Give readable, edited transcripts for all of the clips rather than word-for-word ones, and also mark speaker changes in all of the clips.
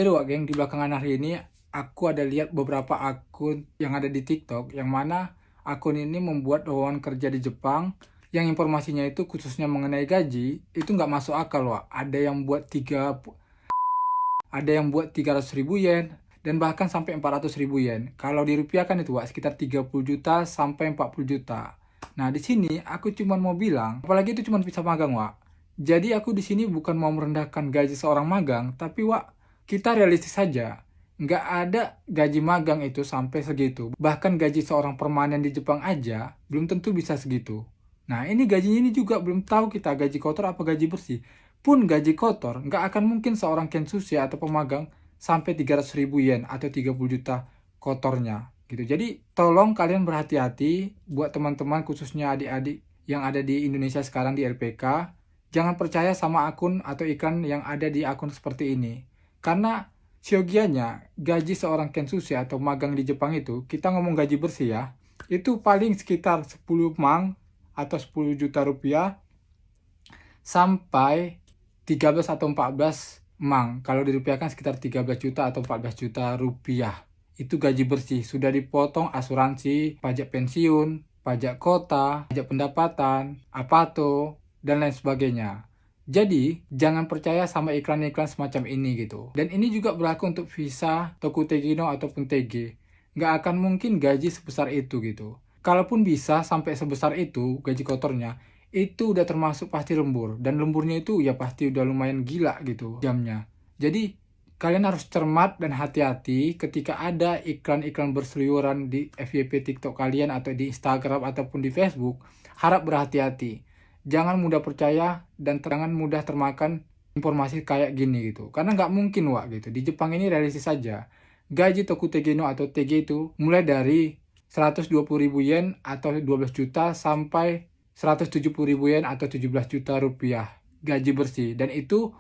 Speaker 1: Jadi wak geng, di belakangan hari ini aku ada lihat beberapa akun yang ada di TikTok yang mana akun ini membuat lowongan kerja di Jepang yang informasinya itu khususnya mengenai gaji itu nggak masuk akal wak. Ada yang buat 300.000 yen dan bahkan sampai 400.000 yen. Kalau dirupiahkan itu wak sekitar 30 juta sampai 40 juta. Nah, di sini aku cuma mau bilang, apalagi itu cuma bisa magang wak. Jadi aku di sini bukan mau merendahkan gaji seorang magang, tapi wak, kita realistis saja. Nggak ada gaji magang itu sampai segitu. Bahkan gaji seorang permanen di Jepang aja belum tentu bisa segitu. Nah, ini gajinya ini juga belum tahu kita gaji kotor apa gaji bersih. Pun gaji kotor, nggak akan mungkin seorang kensushi atau pemagang sampai 300.000 yen atau 30 juta kotornya. Gitu. Jadi, tolong kalian berhati-hati buat teman-teman khususnya adik-adik yang ada di Indonesia sekarang di LPK. Jangan percaya sama akun atau iklan yang ada di akun seperti ini. Karena siogianya gaji seorang kensushi atau magang di Jepang itu, kita ngomong gaji bersih ya, itu paling sekitar 10 mang atau 10 juta rupiah sampai 13 atau 14 mang. Kalau dirupiahkan sekitar 13 juta atau 14 juta rupiah. Itu gaji bersih, sudah dipotong asuransi, pajak pensiun, pajak kota, pajak pendapatan, apato, dan lain sebagainya. Jadi, jangan percaya sama iklan-iklan semacam ini gitu. Dan ini juga berlaku untuk visa, Tokutegino, ataupun TG. Nggak akan mungkin gaji sebesar itu gitu. Kalaupun bisa sampai sebesar itu gaji kotornya, itu udah termasuk pasti lembur. Dan lemburnya itu ya pasti udah lumayan gila gitu jamnya. Jadi, kalian harus cermat dan hati-hati ketika ada iklan-iklan berseliweran di FYP TikTok kalian atau di Instagram ataupun di Facebook. Harap berhati-hati. Jangan mudah percaya dan jangan mudah termakan informasi kayak gini gitu. Karena nggak mungkin wak gitu. Di Jepang ini realistis saja. Gaji Tokutegino atau TG itu mulai dari 120.000 yen atau 12 juta sampai 170.000 yen atau 17 juta rupiah. Gaji bersih. Dan itu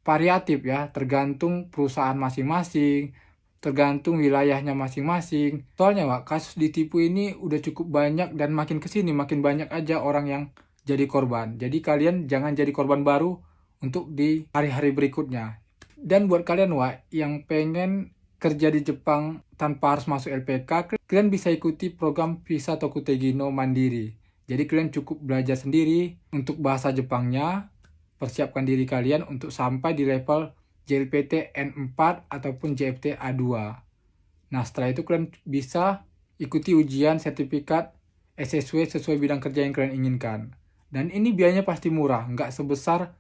Speaker 1: variatif ya, tergantung perusahaan masing-masing, tergantung wilayahnya masing-masing. Soalnya Wak, kasus ditipu ini udah cukup banyak dan makin kesini makin banyak aja orang yang jadi korban. Jadi kalian jangan jadi korban baru untuk di hari-hari berikutnya. Dan buat kalian Wak, yang pengen kerja di Jepang tanpa harus masuk LPK, kalian bisa ikuti program Visa Tokutegino Mandiri. Jadi kalian cukup belajar sendiri untuk bahasa Jepangnya, persiapkan diri kalian untuk sampai di level JLPT N4 ataupun JFT A2. Nah, setelah itu kalian bisa ikuti ujian sertifikat SSW sesuai bidang kerja yang kalian inginkan. Dan ini biayanya pasti murah, nggak sebesar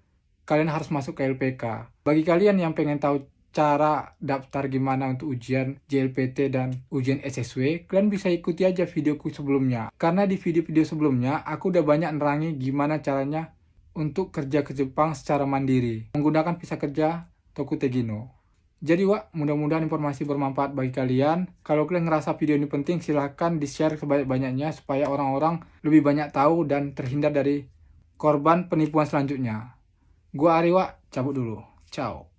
Speaker 1: kalian harus masuk ke LPK. Bagi kalian yang pengen tahu cara daftar gimana untuk ujian JLPT dan ujian SSW, kalian bisa ikuti aja videoku sebelumnya. Karena di video-video sebelumnya, aku udah banyak nerangi gimana caranya untuk kerja ke Jepang secara mandiri menggunakan visa kerja Tokutegino. Jadi Wak, mudah-mudahan informasi bermanfaat bagi kalian. Kalau kalian ngerasa video ini penting, silahkan di-share sebanyak-banyaknya supaya orang-orang lebih banyak tahu dan terhindar dari korban penipuan selanjutnya. Gua Ari Wak, cabut dulu. Ciao.